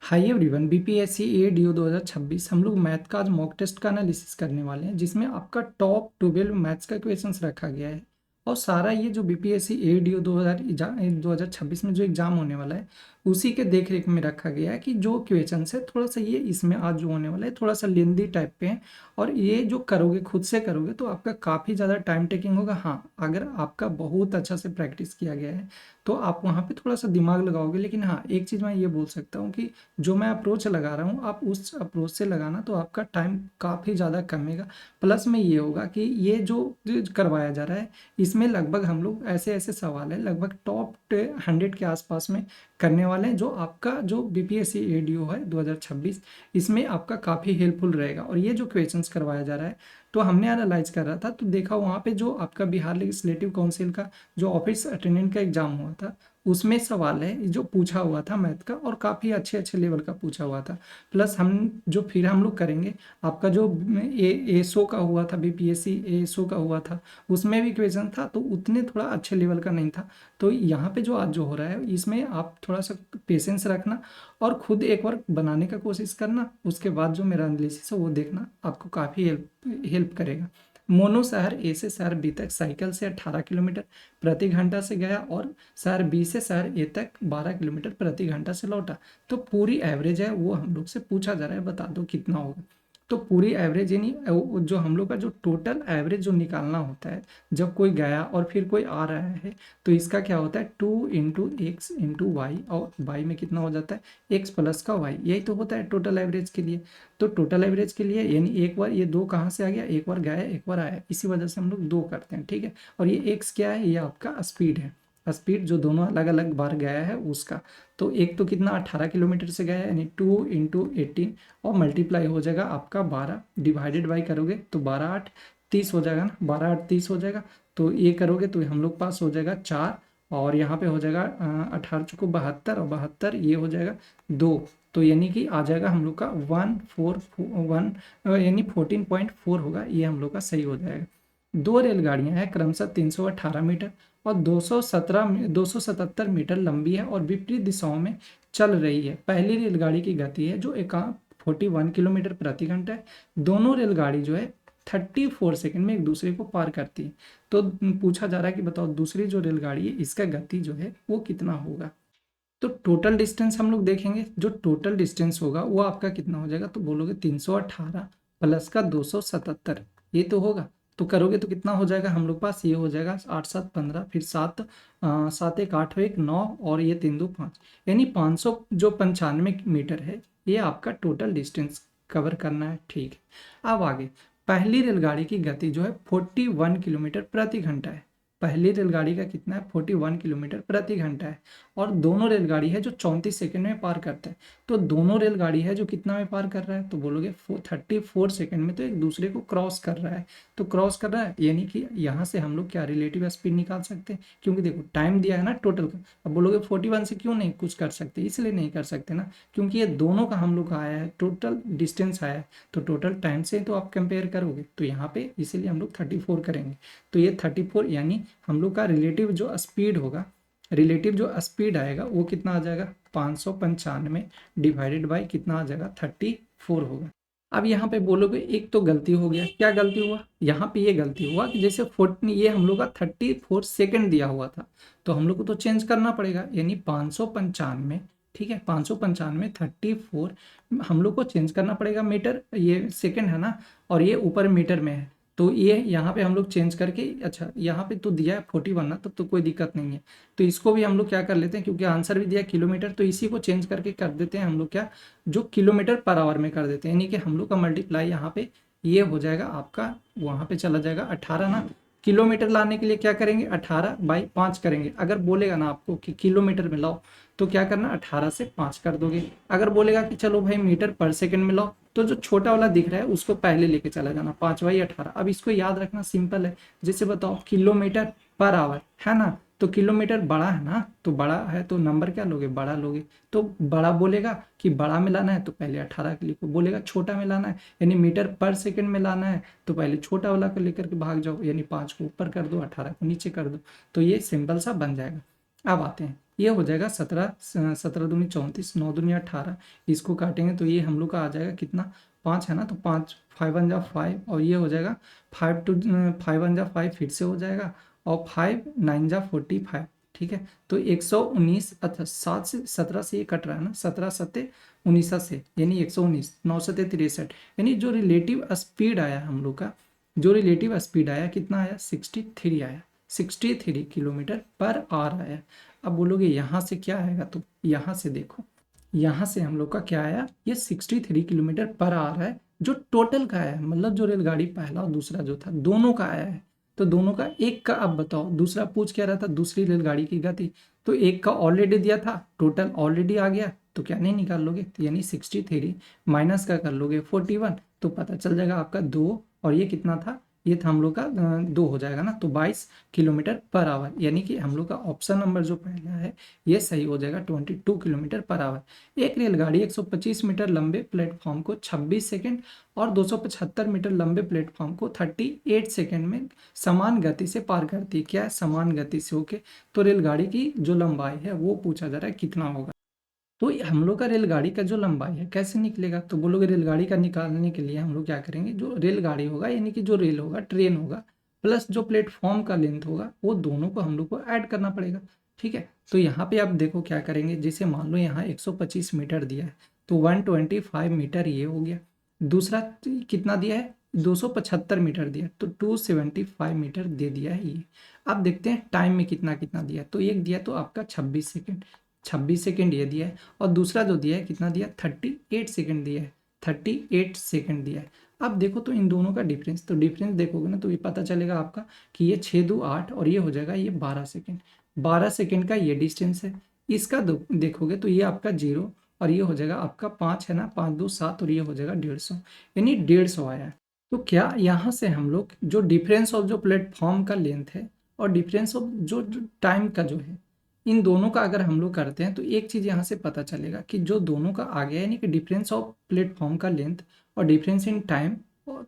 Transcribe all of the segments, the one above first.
Hi everyone, BPSC ADO 2026 हम लोग math का आज मॉक टेस्ट का एनालिसिस करने वाले हैं, जिसमें आपका टॉप 12 मैथ्स का क्वेश्चंस रखा गया है। और सारा ये जो बीपीएससी एडीओ 2026 में जो एग्जाम होने वाला है, उसी के देख रेख में रखा गया है कि जो क्वेश्चंस है थोड़ा सा ये इसमें आज जो होने वाला है थोड़ा सा लेंदी टाइप पे है। और ये जो करोगे खुद से करोगे तो आपका काफ़ी ज़्यादा टाइम टेकिंग होगा। हाँ, अगर आपका बहुत अच्छा से प्रैक्टिस किया गया है तो आप वहाँ पे थोड़ा सा दिमाग लगाओगे। लेकिन हाँ, एक चीज़ मैं ये बोल सकता हूँ कि जो मैं अप्रोच लगा रहा हूँ आप उस अप्रोच से लगाना तो आपका टाइम काफ़ी ज़्यादा कमेगा। प्लस में ये होगा कि ये जो करवाया जा रहा है इसमें लगभग हम लोग ऐसे ऐसे सवाल है लगभग टॉप 100 के आसपास में करने वाले हैं, जो आपका जो बीपीएससी एडीओ है 2026 इसमें आपका काफ़ी हेल्पफुल रहेगा। और ये जो क्वेश्चंस करवाया जा रहा है तो हमने एनालाइज कर रहा था तो देखा वहाँ पे जो आपका बिहार लेजिस्लेटिव काउंसिल का जो ऑफिस अटेंडेंट का एग्जाम हुआ था उसमें सवाल है जो पूछा हुआ था मैथ का, और काफ़ी अच्छे अच्छे लेवल का पूछा हुआ था। प्लस फिर हम लोग करेंगे आपका जो एसओ का हुआ था, बीपीएससी एसओ का हुआ था, उसमें भी क्वेश्चन था तो उतने थोड़ा अच्छे लेवल का नहीं था। तो यहाँ पे जो आज जो हो रहा है इसमें आप थोड़ा सा पेशेंस रखना और खुद एक बार बनाने का कोशिश करना, उसके बाद जो मेरा एनालिसिस है वो देखना, आपको काफ़ी हेल्प हेल्प करेगा। मोनो शहर ए से शहर बी तक साइकिल से 18 किलोमीटर प्रति घंटा से गया और शहर बी से शहर ए तक 12 किलोमीटर प्रति घंटा से लौटा। तो पूरी एवरेज है वो हम लोग से पूछा जा रहा है, बता दो कितना होगा। तो पूरी एवरेज यानी जो हम लोग का जो टोटल एवरेज जो निकालना होता है जब कोई गया और फिर कोई आ रहा है, तो इसका क्या होता है 2 × x × y, और y में कितना हो जाता है x प्लस का y, यही तो होता है टोटल एवरेज के लिए। तो टोटल एवरेज के लिए यानी एक बार ये दो कहाँ से आ गया, एक बार गया एक बार आया, इसी वजह से हम लोग दो करते हैं, ठीक है। और ये x क्या है, ये आपका स्पीड है, स्पीड जो दोनों अलग अलग बार गया है उसका। तो एक तो कितना 18 किलोमीटर से गया है यानी 2 × 18 और मल्टीप्लाई हो जाएगा आपका 12, डिवाइडेड बाई करोगे तो 12×8 = 30 हो जाएगा ना, 12×8 = 30 हो जाएगा। तो ये करोगे तो हम लोग पास हो जाएगा 4, और यहाँ पे हो जाएगा 18×4 = 72, और 72 ये हो जाएगा 2। तो यानी कि आ जाएगा हम लोग का 141 यानी 14.4 होगा, ये हम लोग का सही हो जाएगा। दो रेलगाड़ियां हैं क्रमशः 318 मीटर और 277 मीटर लंबी है और विपरीत दिशाओं में चल रही है। पहली रेलगाड़ी की गति है जो 41 किलोमीटर प्रति घंटा है। दोनों रेलगाड़ी जो है 34 सेकंड में एक दूसरे को पार करती है। तो पूछा जा रहा है कि बताओ दूसरी जो रेलगाड़ी है इसका गति जो है वो कितना होगा। तो टोटल डिस्टेंस हम लोग देखेंगे, जो टोटल डिस्टेंस होगा वो आपका कितना हो जाएगा, तो बोलोगे 318 प्लस का 277, ये तो होगा। तो करोगे तो कितना हो जाएगा हम लोग पास, ये हो जाएगा 8×7 = 15, फिर 7×1 = 8, 9 और ये 3×2 = 5, यानी 595 मीटर है ये आपका टोटल डिस्टेंस कवर करना है, ठीक है। अब आगे पहली रेलगाड़ी की गति जो है 41 किलोमीटर प्रति घंटा है। पहली रेलगाड़ी का कितना है 41 किलोमीटर प्रति घंटा है, और दोनों रेलगाड़ी है जो 34 सेकंड में पार करता है। तो दोनों रेलगाड़ी है जो कितना में पार कर रहा है, तो बोलोगे 34 सेकंड में, तो एक दूसरे को क्रॉस कर रहा है। तो क्रॉस कर रहा है यानी कि यहाँ से हम लोग क्या रिलेटिव स्पीड निकाल सकते हैं, क्योंकि देखो टाइम दिया है ना टोटल का। अब बोलोगे 41 से क्यों नहीं कुछ कर सकते, इसलिए नहीं कर सकते ना क्योंकि ये दोनों का हम लोग का आया है, टोटल डिस्टेंस आया है, तो टोटल टाइम से तो आप कंपेयर करोगे, तो यहाँ पे इसीलिए हम लोग 34 करेंगे। तो ये 34 यानी हम लोग का रिलेटिव जो स्पीड होगा, रिलेटिव जो स्पीड आएगा वो कितना आ जाएगा 595 डिवाइडेड बाई कितना आ जाएगा 34 होगा। अब यहाँ पे बोलोगे एक तो गलती हो गया, क्या गलती हुआ, यहाँ पे ये गलती हुआ कि जैसे 40 ये हम लोग का 34 सेकंड दिया हुआ था, तो हम लोग को तो चेंज करना पड़ेगा, यानी 595, ठीक है 595 34 हम लोग को चेंज करना पड़ेगा मीटर, ये सेकंड है ना, और ये ऊपर मीटर में है। तो ये यहाँ पे हम लोग चेंज करके, अच्छा यहाँ पे तो दिया है 41 ना, तब तो कोई दिक्कत नहीं है। तो इसको भी हम लोग क्या कर लेते हैं, क्योंकि आंसर भी दिया किलोमीटर, तो इसी को चेंज करके कर देते हैं हम लोग क्या, जो किलोमीटर पर आवर में कर देते हैं, यानी कि हम लोग का मल्टीप्लाई यहाँ पे ये हो जाएगा आपका, वहाँ पे चला जाएगा 18 ना। किलोमीटर लाने के लिए क्या करेंगे 18/5 करेंगे। अगर बोलेगा ना आपको कि किलोमीटर में लाओ तो क्या करना 18 से 5 कर दोगे। अगर बोलेगा कि चलो भाई मीटर पर सेकंड में लाओ, तो जो छोटा वाला दिख रहा है उसको पहले लेके चला जाना 5/18। अब इसको याद रखना सिंपल है, जैसे बताओ किलोमीटर पर आवर है ना, तो किलोमीटर बड़ा है ना, तो बड़ा है तो नंबर क्या लोगे बड़ा लोगे। तो बड़ा बोलेगा कि बड़ा में लाना है तो पहले 18 के लिखो, बोलेगा छोटा में लाना है यानी मीटर पर सेकंड में लाना है तो पहले छोटा वाला को लेकर के भाग जाओ, यानी 5 को ऊपर कर दो 18 को नीचे कर दो, तो ये सिंपल सा बन जाएगा। अब आते हैं, ये हो जाएगा 17, 17 दूनी 34, 9 दूनी 18, इसको काटेंगे तो ये हम लोग का आ जाएगा कितना, 5 है ना, तो 5 5 1 जा 5, और ये हो जाएगा 5 1 जा 5 फिर से हो जाएगा, और 5 9 जा 45, ठीक है। तो 119, अच्छा 7 से 17 से ये कट रहा है ना, 17 7 19 से, यानी 119, 9 7 63, यानी जो रिलेटिव स्पीड आया हम लोग का, जो रिलेटिव स्पीड आया कितना आया, 63 आया, 63 किलोमीटर पर आवर आया। अब बोलोगे यहाँ से क्या आएगा, तो यहाँ से देखो, यहाँ से हम लोग का क्या आया, ये 63 किलोमीटर पर आवर है, जो टोटल का आया है, मतलब जो रेलगाड़ी पहला और दूसरा जो था दोनों का आया है। तो दोनों का एक का, अब बताओ दूसरा पूछ क्या रहा था, दूसरी रेलगाड़ी की गति, तो एक का ऑलरेडी दिया था, टोटल ऑलरेडी आ गया, तो क्या नहीं निकाल लोगे, तो यानी 63 माइनस का कर लोगे 41, तो पता चल जाएगा आपका 2, और ये कितना था, ये था हम लोग का 2 हो जाएगा ना, तो 22 किलोमीटर पर आवर, यानी कि हम लोग का ऑप्शन नंबर जो पहला है ये सही हो जाएगा, 22 किलोमीटर पर आवर। एक रेलगाड़ी 125 मीटर लंबे प्लेटफॉर्म को 26 सेकंड और 275 मीटर लंबे प्लेटफॉर्म को 38 सेकंड में समान गति से पार करती है। क्या है, समान गति से, ओके। तो रेलगाड़ी की जो लंबाई है वो पूछा जा रहा है कितना होगा। तो हम लोग का रेलगाड़ी का जो लंबाई है कैसे निकलेगा, तो बोलोगे रेलगाड़ी का निकालने के लिए हम लोग क्या करेंगे, जो रेलगाड़ी होगा यानी कि जो रेल होगा, ट्रेन होगा, प्लस जो प्लेटफॉर्म का लेंथ होगा, वो दोनों को हम लोग को ऐड करना पड़ेगा, ठीक है। तो यहाँ पे आप देखो क्या करेंगे, जैसे मान लो यहाँ 125 मीटर दिया है, तो 125 मीटर ये हो गया, दूसरा कितना दिया है, 275 मीटर दिया, तो 275 मीटर दे दिया है ये। अब देखते हैं टाइम में कितना कितना दिया, तो एक दिया तो आपका 26 सेकेंड, 26 सेकेंड ये दिया है, और दूसरा जो दिया है कितना दिया, 38 सेकेंड दिया है, 38 सेकेंड दिया है। अब देखो तो इन दोनों का डिफरेंस, तो डिफरेंस देखोगे ना तो ये पता चलेगा आपका कि ये 6 2 8, और ये हो जाएगा ये 12 सेकेंड, 12 सेकेंड का ये डिस्टेंस है। इसका देखोगे तो ये आपका 0, और ये हो जाएगा आपका 5 है ना, 5 2 7, और ये हो जाएगा 150, यानी 150 आया है। तो क्या यहाँ से हम लोग जो डिफरेंस ऑफ जो प्लेटफॉर्म का लेंथ है और डिफरेंस ऑफ जो टाइम का जो है, इन दोनों का अगर हम लोग करते हैं तो एक चीज़ यहाँ से पता चलेगा कि जो दोनों का आ गया यानी कि डिफरेंस ऑफ प्लेटफॉर्म का लेंथ और डिफरेंस इन टाइम,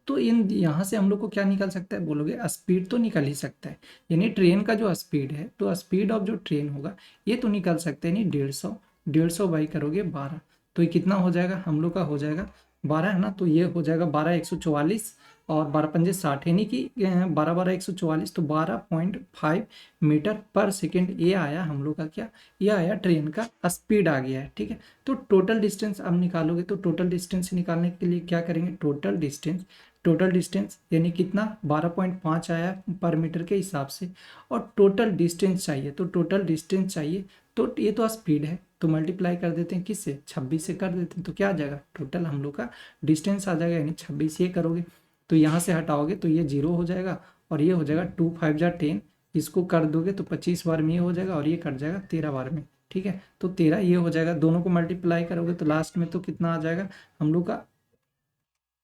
तो इन यहाँ से हम लोग को क्या निकल सकता है, बोलोगे स्पीड तो निकल ही सकता है, यानी ट्रेन का जो स्पीड है, तो स्पीड ऑफ जो ट्रेन होगा ये तो निकल सकता है, यानी 150, 150 बाई करोगे 12, तो ये कितना हो जाएगा, हम लोग का हो जाएगा 12 है ना, तो ये हो जाएगा 12 144, और 12 पंजे 60, यानी कि 12 12 144, तो 12.5 मीटर पर सेकेंड ये आया हम लोग का, क्या ये आया ट्रेन का स्पीड आ गया है, ठीक है। तो टोटल डिस्टेंस अब निकालोगे, तो टोटल डिस्टेंस निकालने के लिए क्या करेंगे, टोटल डिस्टेंस, टोटल डिस्टेंस यानी कितना 12.5 आया पर मीटर के हिसाब से, और टोटल डिस्टेंस चाहिए, तो टोटल डिस्टेंस चाहिए, तो ये तो स्पीड है, तो मल्टीप्लाई कर देते हैं किससे, 26 से कर देते हैं, तो क्या आ जाएगा, टोटल हम लोग का डिस्टेंस आ जाएगा, यानी 26 ये करोगे तो यहाँ से हटाओगे तो ये 0 हो जाएगा, और ये हो जाएगा 2 5 जा 10, इसको कर दोगे तो 25 बार में ये हो जाएगा, और ये कट जाएगा 13 बार में, ठीक है। तो 13 ये हो जाएगा, दोनों को मल्टीप्लाई करोगे तो लास्ट में तो कितना आ जाएगा हम लोग का,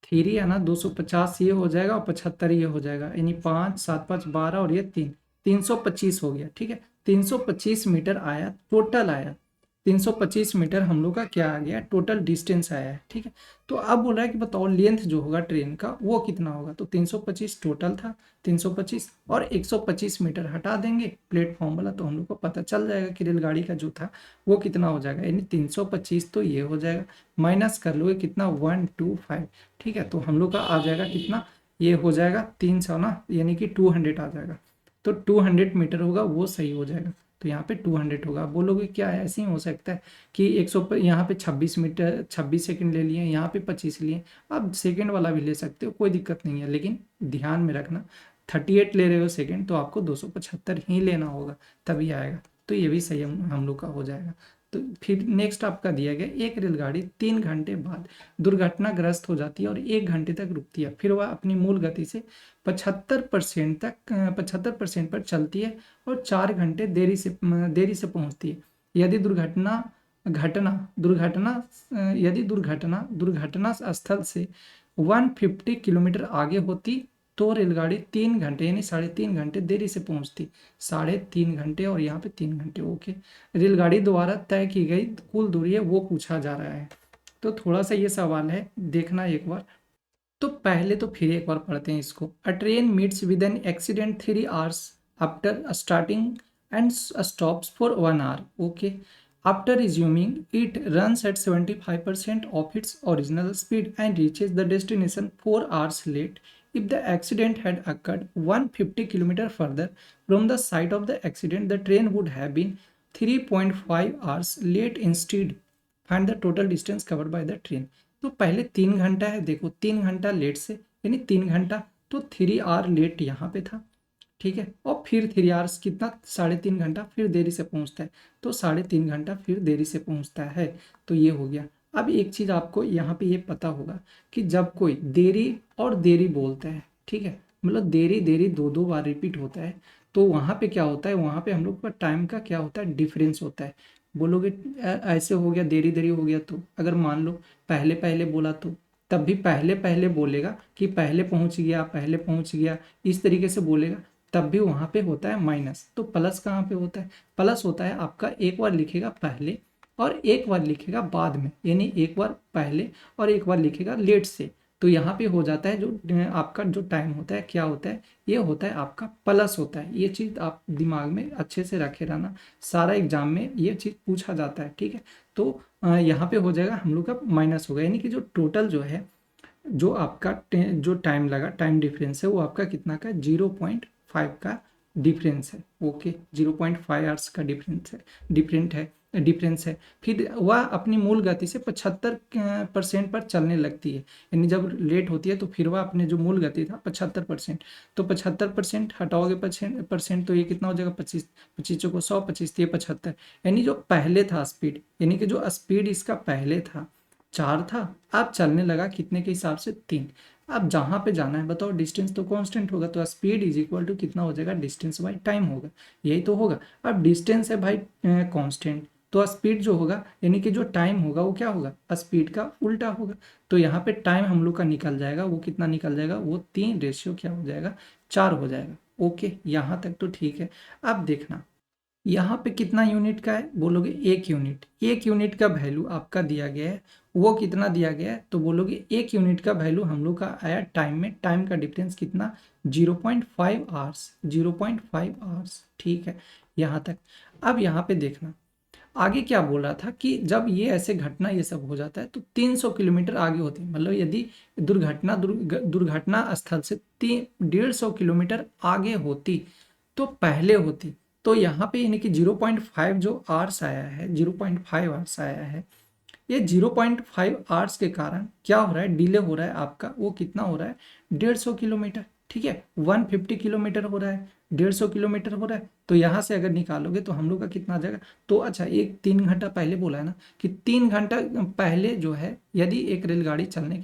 3 है ना, 250 ये हो जाएगा, और 75 ये हो जाएगा, यानी 5 7 5 12, और ये 325 हो गया, ठीक है। 325 मीटर आया, टोटल आया 325 मीटर हम लोग का क्या आ गया, टोटल डिस्टेंस आया है, ठीक है। तो अब बोल रहा है कि बताओ लेंथ जो होगा ट्रेन का वो कितना होगा, तो 325 टोटल था, 325 और 125 मीटर हटा देंगे प्लेटफॉर्म वाला, तो हम लोग को पता चल जाएगा कि रेलगाड़ी का जो था वो कितना हो जाएगा, यानी 325 तो ये हो जाएगा, माइनस कर लोगे कितना 125, ठीक है। तो हम लोग का आ जाएगा कितना, ये हो जाएगा 300 ना, यानी कि 200 आ जाएगा, तो 200 मीटर होगा वो सही हो जाएगा, तो यहाँ पे 200 होगा। बोलोगे क्या है, ऐसे ही हो सकता है कि 100 पर यहाँ पे 26 मीटर 26 सेकंड ले लिए, यहाँ पे 25 लिए, आप सेकंड वाला भी ले सकते हो, कोई दिक्कत नहीं है, लेकिन ध्यान में रखना 38 ले रहे हो सेकंड, तो आपको 275 ही लेना होगा, तभी आएगा, तो ये भी सही हम लोग का हो जाएगा। तो फिर नेक्स्ट आपका दिया गया, एक रेलगाड़ी 3 घंटे बाद दुर्घटनाग्रस्त हो जाती है और 1 घंटे तक रुकती है, फिर वह अपनी मूल गति से 75% तक 75% पर चलती है और 4 घंटे देरी से पहुंचती है। यदि दुर्घटना घटना दुर्घटना यदि दुर्घटना स्थल से 150 किलोमीटर आगे होती तो रेलगाड़ी 3 घंटे यानी 3.5 घंटे देरी से पहुंचती, 3.5 घंटे और यहाँ पे 3 घंटे, ओके। रेलगाड़ी द्वारा तय की गई कुल दूरी है वो पूछा जा रहा है, तो थोड़ा सा ये सवाल है, देखना एक बार। तो पहले तो फिर एक बार पढ़ते हैं इसको। अ train meets with an accident 3 hours after starting and stops for 1 hour. Okay. After resuming, it runs at 75% of its original speed and reaches the destination 4 hours late. If the accident had occurred 150 km further from the site of the accident, the train would have been 3.5 hours late instead. Find the total distance covered by the train. तो पहले 3 घंटा है, देखो 3 घंटा late से, यानी 3 घंटा, तो 3 आवर लेट यहाँ पे था, ठीक है। और फिर 3 आवर्स कितना, 3.5 घंटा फिर देरी से पहुंचता है, तो 3.5 घंटा फिर देरी से पहुंचता है। तो ये हो गया। अब एक चीज़ आपको यहाँ पे ये पता होगा कि जब कोई देरी और देरी बोलता है, ठीक है, मतलब देरी देरी दो दो बार रिपीट होता है, तो वहाँ पे क्या होता है, वहाँ पे हम लोग का टाइम का क्या होता है, डिफरेंस होता है। बोलोगे ऐसे हो गया, देरी देरी हो गया, तो अगर मान लो पहले पहले बोला तो तब भी पहले पहले बोलेगा कि पहले पहुंच गया, पहले पहुंच गया, इस तरीके से बोलेगा, तब भी वहाँ पे होता है माइनस। तो प्लस कहाँ पे होता है, प्लस होता है आपका एक बार लिखेगा पहले और एक बार लिखेगा बाद में, यानी एक बार पहले और एक बार लिखेगा लेट से। तो यहाँ पे हो जाता है जो आपका जो टाइम होता है क्या होता है, ये होता है आपका प्लस होता है। ये चीज़ आप दिमाग में अच्छे से रखे रहना, सारा एग्जाम में ये चीज़ पूछा जाता है, ठीक है। तो यहाँ पे हो जाएगा हम लोग का माइनस होगा, यानी कि जो टोटल जो है, जो आपका जो टाइम लगा, टाइम डिफरेंस है, वो आपका कितना का, 0.5 का डिफरेंस है। ओके, 0.5 आवर्स का डिफरेंस है। फिर वह अपनी मूल गति से 75% पर चलने लगती है, यानी जब लेट होती है तो फिर वह अपने जो मूल गति था 75%, तो 75% हटाओगे परसेंट, तो ये कितना हो जाएगा, 25, 25 को 100, 25 ये 75, यानी जो पहले था स्पीड, यानी कि जो स्पीड इसका पहले था 4 था, अब चलने लगा कितने के हिसाब से, 3। अब जहाँ पे जाना है बताओ, डिस्टेंस तो कांस्टेंट होगा, तो स्पीड इज इक्वल टू कितना हो जाएगा, डिस्टेंस बाई टाइम होगा, यही तो होगा। अब डिस्टेंस है भाई कांस्टेंट, तो स्पीड जो होगा, यानी कि जो टाइम होगा वो क्या होगा, स्पीड का उल्टा होगा। तो यहाँ पे टाइम हम लोग का निकल जाएगा, वो कितना निकल जाएगा, वो 3 रेशियो क्या हो जाएगा, 4 हो जाएगा। ओके, यहाँ तक तो ठीक है। अब देखना यहाँ पे कितना यूनिट का है, बोलोगे 1 यूनिट। 1 यूनिट का वैल्यू आपका दिया गया है, वो कितना दिया गया है, तो बोलोगे 1 यूनिट का वैल्यू हम लोग का आया टाइम में, टाइम का डिफरेंस कितना, 0.5 आवर्स, 0.5 आवर्स, ठीक है, यहाँ तक। अब यहाँ पे देखना आगे क्या बोल रहा था कि जब ये ऐसे घटना ये सब हो जाता है तो 300 किलोमीटर आगे होती है, मतलब यदि दुर्घटना स्थल से 150 किलोमीटर आगे होती तो पहले होती। तो यहाँ पे यानी कि 0.5 जो आवर्स आया है, 0.5 आवर्स आया है, ये 0.5 आवर्स के कारण क्या हो रहा है, डिले हो रहा है आपका, वो कितना हो रहा है, 150 किलोमीटर, ठीक है, 150 किलोमीटर हो रहा है, 150 किलोमीटर हो रहा है। तो यहाँ से अगर निकालोगे तो हम लोग का कितना आ जाएगा, तो अच्छा एक 3 घंटा पहले बोला है ना, कि 3 घंटा पहले जो है, यदि एक रेलगाड़ी चलने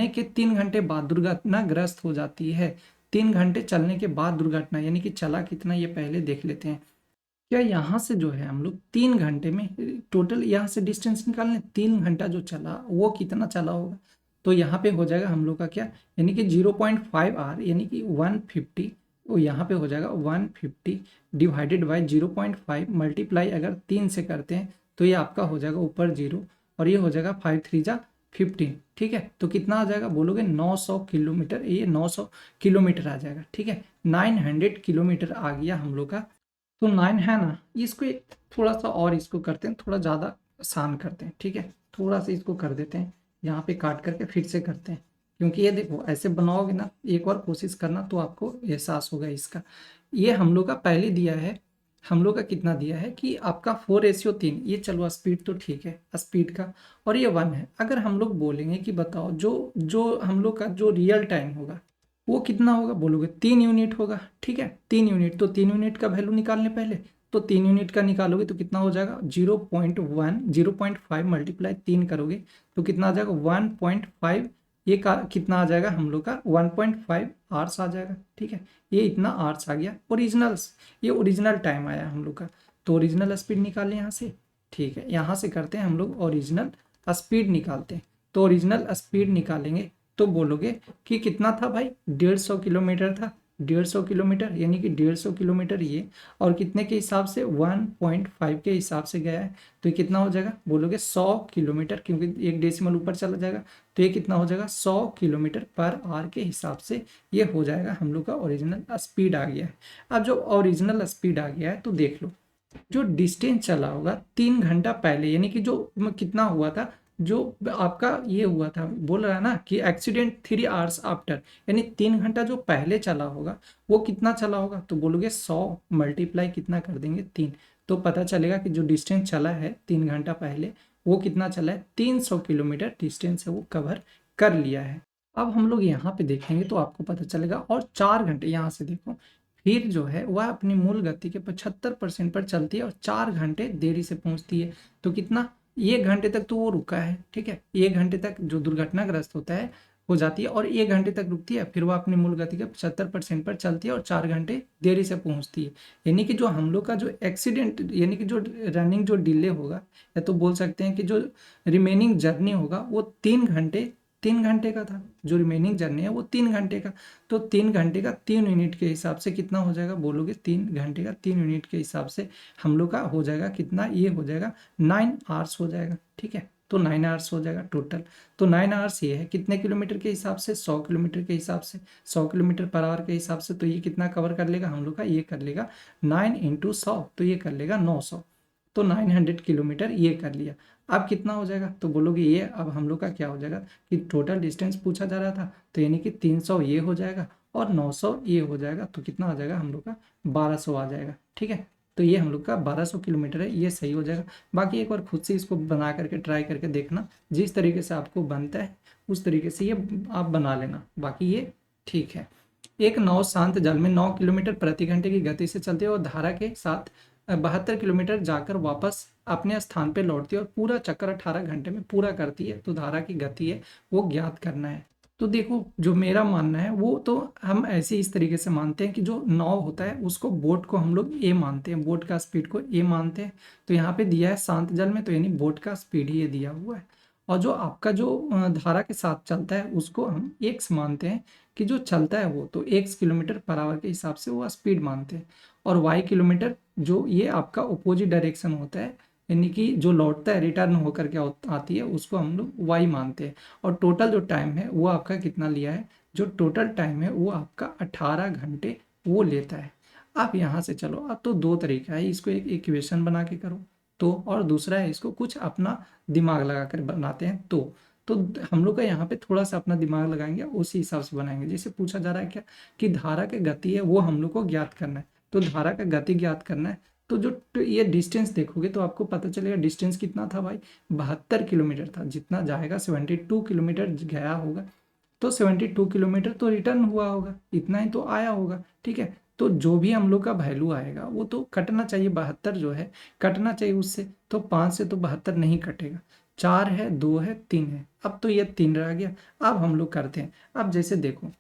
के 3 घंटे बाद दुर्घटनाग्रस्त हो जाती है, 3 घंटे चलने के बाद दुर्घटना, यानी कि चला कितना ये पहले देख लेते हैं। क्या यहाँ से जो है हम लोग 3 घंटे में टोटल यहाँ से डिस्टेंस निकालने, 3 घंटा जो चला वो कितना चला होगा, तो यहाँ पे हो जाएगा हम लोग का क्या, यानी कि 0.5 आर, यानी कि 150, वो यहाँ पे हो जाएगा 150 डिवाइडेड बाई 0.5 मल्टीप्लाई अगर 3 से करते हैं तो ये आपका हो जाएगा ऊपर 0 और ये हो जाएगा 5 3 जा 15, ठीक है। तो कितना आ जाएगा, बोलोगे 900 किलोमीटर, ये 900 किलोमीटर आ जाएगा, ठीक है, 900 किलोमीटर आ गया हम लोग का। तो 9 है ना, इसको एक थोड़ा सा और इसको करते हैं, थोड़ा ज़्यादा आसान करते हैं, ठीक है, थोड़ा सा इसको कर देते हैं, यहाँ पे काट करके फिर से करते हैं, क्योंकि ये देखो ऐसे बनाओगे ना, एक बार कोशिश करना तो आपको एहसास होगा इसका। ये हम लोग का पहले दिया है, हम लोग का कितना दिया है कि आपका 4:3, ये चलो स्पीड तो ठीक है स्पीड का, और ये 1 है। अगर हम लोग बोलेंगे कि बताओ जो जो हम लोग का जो रियल टाइम होगा वो कितना होगा, बोलोगे 3 यूनिट होगा, ठीक है, 3 यूनिट, तो 3 यूनिट का वैल्यू निकालने पहले, तो 3 यूनिट का निकालोगे तो कितना हो जाएगा, 0.5 मल्टीप्लाई 3 करोगे तो कितना आ जाएगा 1.5, ये का कितना आ जाएगा हम लोग का 1.5 आवर्स आ जाएगा, ठीक है, ये इतना आवर्स आ गया ओरिजिनल्स, ये ओरिजिनल टाइम आया हम लोग का। तो ओरिजिनल स्पीड निकालें यहाँ से, ठीक है, यहाँ से करते हैं हम लोग ओरिजिनल स्पीड निकालते हैं। तो ओरिजिनल स्पीड निकालेंगे तो बोलोगे कि कितना था भाई, 150 किलोमीटर था, 150 किलोमीटर, यानी कि 150 किलोमीटर ये, और कितने के हिसाब से 1.5 के हिसाब से गया है, तो ये कितना हो जाएगा बोलोगे 100 किलोमीटर, क्योंकि एक डेसिमल ऊपर चला जाएगा, तो ये कितना हो जाएगा 100 किलोमीटर पर आवर के हिसाब से ये हो जाएगा हम लोग का ओरिजिनल स्पीड आ गया है। अब जो ओरिजिनल स्पीड आ गया है तो देख लो, जो डिस्टेंस चला होगा 3 घंटा पहले, यानी कि जो कितना हुआ था, जो आपका ये हुआ था, बोल रहा है ना कि एक्सीडेंट 3 आवर्स आफ्टर, यानी 3 घंटा जो पहले चला होगा वो कितना चला होगा, तो बोलोगे 100 मल्टीप्लाई कितना कर देंगे 3, तो पता चलेगा कि जो डिस्टेंस चला है 3 घंटा पहले वो कितना चला है, 300 किलोमीटर डिस्टेंस है वो कवर कर लिया है। अब हम लोग यहाँ पे देखेंगे तो आपको पता चलेगा, और 4 घंटे यहाँ से देखो, फिर जो है वह अपनी मूल गति के 75% पर चलती है और 4 घंटे देरी से पहुंचती है, तो कितना 1 घंटे तक तो वो रुका है, ठीक है, 1 घंटे तक जो दुर्घटनाग्रस्त होता है हो जाती है, और 1 घंटे तक रुकती है, फिर वह अपनी मूल गति के 75% पर चलती है और 4 घंटे देरी से पहुंचती है। यानी कि जो हम लोग का जो एक्सीडेंट, यानी कि जो रनिंग जो डिले होगा, या तो बोल सकते हैं कि जो रिमेनिंग जर्नी होगा वो 3 घंटे का था, जो रिमेनिंग जर्नी है वो 3 घंटे का, तो 3 घंटे का 3 यूनिट के हिसाब से कितना हो जाएगा बोलोगे, 3 घंटे का 3 यूनिट के हिसाब से हम लोग का हो जाएगा कितना, ये हो जाएगा 9 आवर्स हो जाएगा, ठीक है, तो 9 आवर्स हो जाएगा टोटल। तो 9 आवर्स ये है कितने किलोमीटर के हिसाब से, 100 किलोमीटर के हिसाब से, 100 किलोमीटर पर आवर के हिसाब से, तो ये कितना कवर कर लेगा हम लोग का, ये कर लेगा 9 × 100, तो ये कर लेगा 900, तो 900 किलोमीटर ये कर लिया। अब कितना हो जाएगा, तो बोलोगे ये अब हम लोग का क्या हो जाएगा कि टोटल डिस्टेंस पूछा जा रहा था, तो यानी कि 300 ये हो जाएगा और 900 ये हो जाएगा, तो कितना आ जाएगा हम लोग का 1200 आ जाएगा, ठीक है, तो ये हम लोग का 1200 किलोमीटर है, ये सही हो जाएगा। बाकी एक बार खुद से इसको बना करके ट्राई करके देखना, जिस तरीके से आपको बनता है उस तरीके से ये आप बना लेना, बाकी ये ठीक है। एक नाव शांत जल में 9 किलोमीटर प्रति घंटे की गति से चलती है और धारा के साथ 72 किलोमीटर जाकर वापस अपने स्थान पे लौटती है और पूरा चक्कर 18 घंटे में पूरा करती है, तो धारा की गति है वो ज्ञात करना है। तो देखो जो मेरा मानना है वो तो हम ऐसे इस तरीके से मानते हैं कि जो नाव होता है उसको, बोट को हम लोग ए मानते हैं, बोट का स्पीड को ए मानते हैं, तो यहाँ पे दिया है शांत जल में, तो यानी बोट का स्पीड ही ये दिया हुआ है। और जो आपका जो धारा के साथ चलता है उसको हम एक्स मानते हैं, कि जो चलता है वो तो एक्स किलोमीटर पर आवर के हिसाब से वो स्पीड मानते हैं, और वाई किलोमीटर जो ये आपका अपोजिट डायरेक्शन होता है, यानी कि जो लौटता है रिटर्न होकर के आती है उसको हम लोग वाई मानते हैं। और टोटल जो टाइम है वो आपका कितना लिया है, जो टोटल टाइम है वो आपका 18 घंटे वो लेता है। आप यहाँ से चलो, अब तो दो तरीका है, इसको एक इक्वेशन बना के करो तो, और दूसरा है इसको कुछ अपना दिमाग लगा कर बनाते हैं तो हम लोग का यहाँ पे थोड़ा सा अपना दिमाग लगाएंगे, उसी हिसाब से बनाएंगे। जैसे पूछा जा रहा है क्या कि धारा की गति है वो हम लोग को ज्ञात करना है, तो धारा का गति ज्ञात करना है, तो जो ये डिस्टेंस देखोगे तो आपको पता चलेगा डिस्टेंस कितना था भाई, 72 किलोमीटर था, जितना जाएगा 72 किलोमीटर गया होगा, तो 72 किलोमीटर तो रिटर्न हुआ होगा, इतना ही तो आया होगा, ठीक है, तो जो भी हम लोग का वैल्यू आएगा वो तो कटना चाहिए, 72 जो है कटना चाहिए उससे, तो 5 से तो 72 नहीं कटेगा, 4 है, 2 है, 3 है, अब तो ये 3 रह गया। अब हम लोग करते हैं, अब जैसे देखो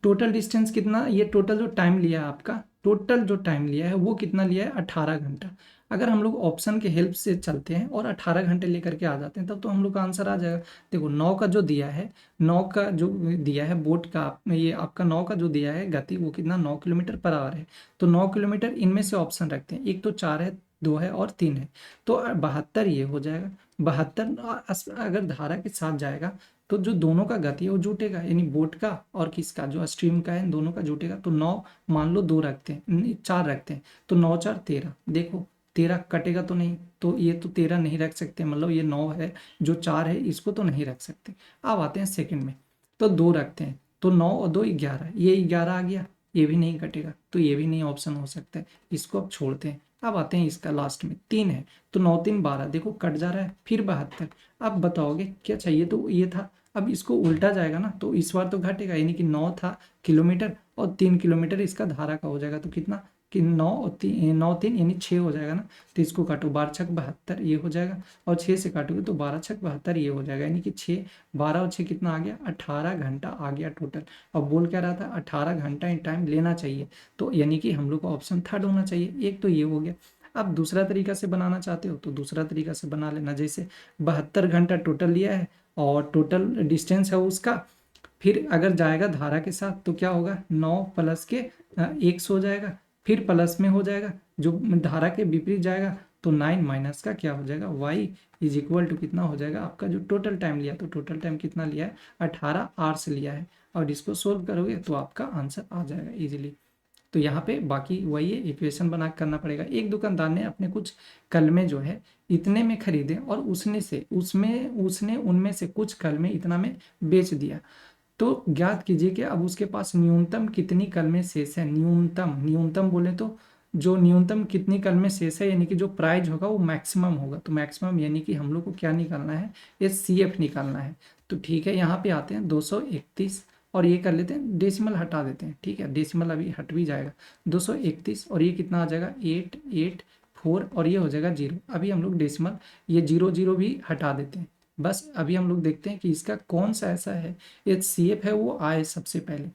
टोटल डिस्टेंस कितना, ये टोटल जो टाइम लिया है आपका, टोटल जो टाइम लिया है वो कितना लिया है 18 घंटा। अगर हम लोग ऑप्शन के हेल्प से चलते हैं और 18 घंटे लेकर के आ जाते हैं तब तो हम लोग का आंसर आ जाएगा। देखो 9 का जो दिया है, 9 का जो दिया है बोट का, ये आपका 9 का जो दिया है गति वो कितना 9 किलोमीटर पर आवर है, तो 9 किलोमीटर इनमें से ऑप्शन रखते हैं, एक तो 4 है, 2 है और 3 है, तो 72 ये हो जाएगा। 72 अगर धारा के साथ जाएगा तो जो दोनों का गति है वो जुटेगा, यानी बोट का और किसका जो स्ट्रीम का है इन दोनों का जुटेगा, तो 9 मान लो 2 रखते हैं, 4 रखते हैं, तो 9 4 13, देखो 13 कटेगा तो नहीं, तो ये तो 13 नहीं रख सकते, मतलब ये 9 है, जो 4 है इसको तो नहीं रख सकते। अब आते हैं सेकंड में, तो 2 रखते हैं, तो 9 और 2 11, ये 11 आ गया, ये भी नहीं कटेगा, तो ये भी नहीं ऑप्शन हो सकता है, इसको अब छोड़ते हैं। अब आते हैं इसका लास्ट में 3 है, तो 9 3 12, देखो कट जा रहा है, फिर 72। अब बताओगे क्या चाहिए, तो ये था, अब इसको उल्टा जाएगा ना तो इस बार तो घटेगा, यानी कि 9 था किलोमीटर और 3 किलोमीटर इसका धारा का हो जाएगा, तो कितना कि 9 और 3 9 3 यानी 6 हो जाएगा ना, तो इसको काटो 12 छक 72 ये हो जाएगा, और 6 से काटोगे तो 12 छक 72 ये हो जाएगा, यानी कि 6 12 और 6 कितना आ गया 18 घंटा आ गया टोटल। अब बोल क्या रहा था 18 घंटा इन टाइम लेना चाहिए, तो यानी कि हम लोग का ऑप्शन थर्ड होना चाहिए, एक तो ये हो गया। अब दूसरा तरीका से बनाना चाहते हो तो दूसरा तरीका से बना लेना, जैसे 72 घंटा टोटल लिया है और टोटल डिस्टेंस है उसका फिर अगर जाएगा धारा के साथ तो क्या होगा, 9 प्लस के 1 हो जाएगा, फिर प्लस में हो जाएगा, जो धारा के विपरीत जाएगा तो 9 माइनस का क्या हो जाएगा, y इज इक्वल टू कितना हो जाएगा आपका, जो टोटल टाइम लिया, तो टोटल टाइम कितना लिया है, 18 आवर्स लिया है। और इसको सोल्व करोगे तो आपका आंसर आ जाएगा इजीली। तो यहाँ पे बाकी वही है, इक्वेशन बना के करना पड़ेगा। एक दुकानदार ने अपने कुछ कलमे जो है इतने में खरीदे और उसने उनमें से कुछ कलमे इतना में बेच दिया। तो ज्ञात कीजिए कि अब उसके पास न्यूनतम कितनी कलमें शेष है। न्यूनतम बोले तो जो न्यूनतम कितनी कलमें शेष है, यानी कि जो प्राइज होगा वो मैक्सिमम होगा। तो मैक्सिमम यानी कि हम लोग को क्या निकालना है, HCF निकालना है। तो ठीक है, यहाँ पे आते हैं 231 और ये कर लेते हैं, डेसिमल हटा देते हैं। ठीक है, डेसिमल अभी हट भी जाएगा। 231 और ये कितना आ जाएगा, 884 और ये हो जाएगा 0। अभी हम लोग डेसिमल ये 0 भी हटा देते हैं। बस अभी हम लोग देखते हैं कि इसका कौन सा ऐसा है HCF है वो आए सबसे पहले।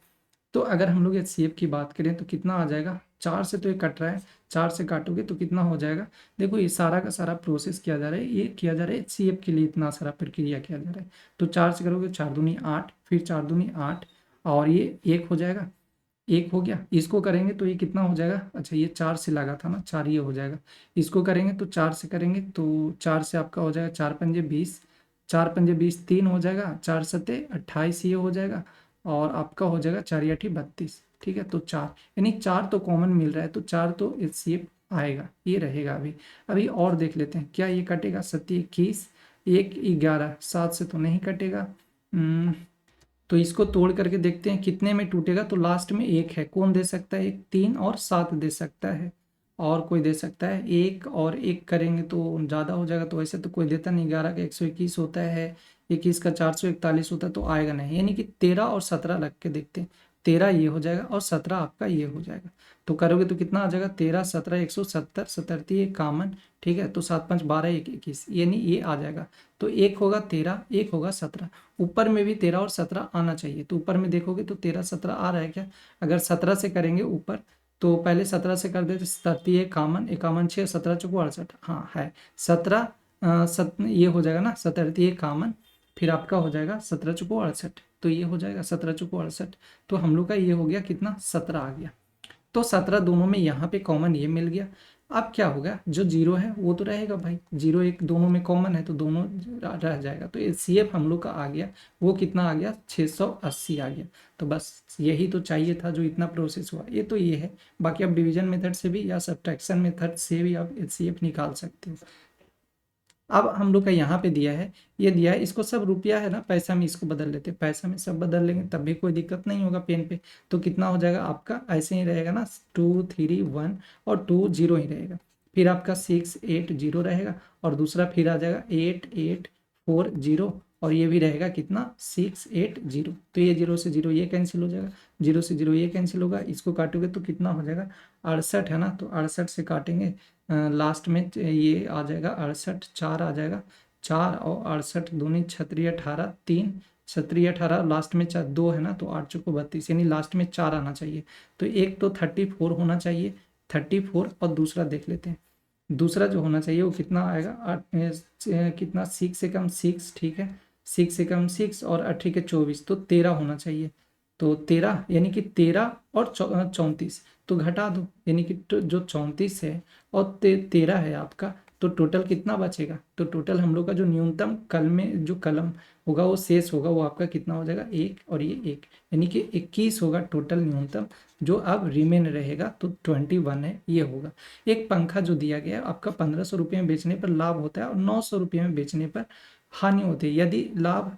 तो अगर हम लोग HCF की बात करें तो कितना आ जाएगा, 4 से तो ये कट रहा है, 4 से काटोगे तो कितना हो जाएगा। देखो ये सारा का सारा प्रोसेस किया जा रहा है, ये किया जा रहा है HCF के लिए, इतना सारा प्रक्रिया किया जा रहा है। तो 4 से करोगे 4 दूनी 8, फिर 4 दूनी 8 और ये 1 हो जाएगा, 1 हो गया। इसको करेंगे तो ये कितना हो जाएगा, अच्छा ये 4 से लगा था ना, 4 ये हो जाएगा। इसको करेंगे तो 4 से करेंगे तो 4 से आपका हो जाएगा 4 पंजे 20, 4 पंजे 20 3 हो जाएगा, 4 सत्ते 28 ये हो जाएगा और आपका हो जाएगा 4 या 32। ठीक है, तो 4 यानी 4 तो कॉमन मिल रहा है, तो 4 तो HCF आएगा, ये रहेगा। अभी अभी और देख लेते हैं, क्या ये कटेगा, 7 21 1 11, 7 से तो नहीं कटेगा। तो इसको तोड़ करके देखते हैं कितने में टूटेगा। तो लास्ट में 1 है, कौन दे सकता है, 1 3 और 7 दे सकता है, और कोई दे सकता है 1 और 1 करेंगे तो ज़्यादा हो जाएगा। तो वैसे तो कोई देता नहीं, 11 का 121 होता है, 21 का 441 होता है, तो आएगा नहीं। यानी कि 13 और 17 लग के देखते हैं, 13 ये हो जाएगा और 17 आपका ये हो जाएगा। तो करोगे तो कितना आ जाएगा, 13 17 170, 70 ये कॉमन। ठीक है, तो 7 5 12 1 21, यानी ये आ जाएगा। तो एक होगा 13, एक होगा 17, ऊपर में भी 13 और 17 आना चाहिए। तो ऊपर में देखोगे तो 13 17 आ रहा है क्या, अगर 17 से करेंगे ऊपर तो पहले 17 से कर देते, 37 कामन, 51 6 17 चौको 68, हाँ है 17 ये हो जाएगा ना, 37 कामन, फिर आपका हो जाएगा 17 चौको 68, तो ये हो जाएगा 17 चौको 68। तो हम लोग का ये हो गया कितना, 17 आ गया। तो 17 दोनों में यहाँ पे कॉमन ये मिल गया। अब क्या होगा, जो 0 है वो तो रहेगा भाई, 0 1 दोनों में कॉमन है तो दोनों रह जाएगा। तो HCF हम लोग का आ गया, वो कितना आ गया, 680 आ गया। तो बस यही तो चाहिए था, जो इतना प्रोसेस हुआ ये तो ये है। बाकी आप डिवीजन मेथड से भी या सब्ट्रैक्शन मेथड से भी आप HCF निकाल सकते हो। अब हम लोग का यहाँ पे दिया है, ये दिया है, इसको सब रुपया है ना, पैसा में इसको बदल लेते हैं, पैसा में सब बदल लेंगे तब भी कोई दिक्कत नहीं होगा पेन पे। तो कितना हो जाएगा आपका, ऐसे ही रहेगा ना, 2 3 1 और 2 0 ही रहेगा। फिर आपका 6 8 0 रहेगा और दूसरा फिर आ जाएगा 8 8 4 0 और ये भी रहेगा कितना, 6 8 0। तो ये 0 से 0 ये कैंसिल हो जाएगा, 0 से 0 ये कैंसिल होगा, इसको काटोगे तो कितना हो जाएगा, 68 है ना। तो 68 से काटेंगे लास्ट में ये आ जाएगा 68, 4 आ जाएगा, 4 और 68 दूनी 36 18 3, 36 18 लास्ट में 4 2 है ना, तो 8 चौको 32, यानी लास्ट में 4 आना चाहिए। तो एक तो 34 होना चाहिए, 34, और दूसरा देख लेते हैं, दूसरा जो होना चाहिए वो कितना आएगा, कितना 6 से कम 6, ठीक है 6 से कम 6 और 8 के 24, तो 13 होना चाहिए। तो 13 यानी कि 13 और 34 तो घटा दो, यानी कि जो 34 है और 13 है आपका, तो टोटल कितना बचेगा। तो टोटल हम लोग का जो न्यूनतम कल में जो कलम होगा वो शेष होगा, वो आपका कितना हो जाएगा, 1 और ये 1, यानी कि 21 होगा टोटल न्यूनतम, जो अब रिमेन रहेगा तो 21 है, ये होगा। एक पंखा जो दिया गया है आपका 1500 रुपये में बेचने पर लाभ होता है और 900 रुपये में बेचने पर हानि होती है। यदि लाभ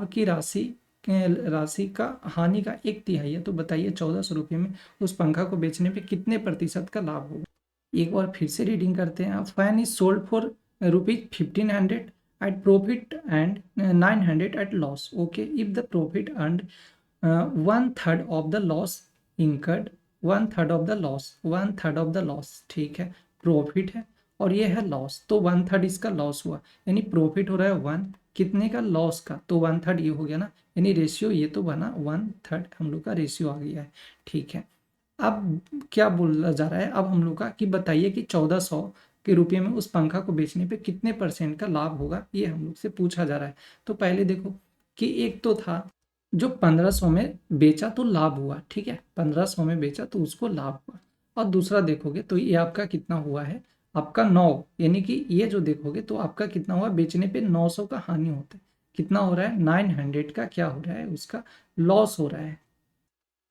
की राशि का हानि का 1/3 है, तो बताइए 1400 रुपये में उस पंखा को बेचने पे कितने प्रतिशत का लाभ होगा। एक बार फिर से रीडिंग करते हैं। Fan is sold for ₹1500 at profit and 900 at loss. Okay, if the profit earned one third of the loss incurred, one third of the loss, ठीक है, प्रॉफिट है और ये है लॉस, तो 1/3 इसका लॉस हुआ, यानी प्रॉफिट हो रहा है 1, कितने का, लॉस का, तो 1/3 ये हो गया ना, यानी रेशियो ये तो बना 1/3, हम लोग का रेशियो आ गया है। ठीक है, अब क्या बोला जा रहा है, अब हम लोग का कि बताइए कि 1400 के रुपये में उस पंखा को बेचने पे कितने % का लाभ होगा, ये हम लोग से पूछा जा रहा है। तो पहले देखो कि एक तो था जो 1500 में बेचा तो लाभ हुआ, ठीक है, 1500 में बेचा तो उसको लाभ हुआ। और दूसरा देखोगे तो ये आपका कितना हुआ है, आपका 9, यानी कि ये जो देखोगे तो आपका कितना हुआ, बेचने पे 900 का हानि होता है, कितना हो रहा है, 900 का क्या हो रहा है, उसका लॉस हो रहा है।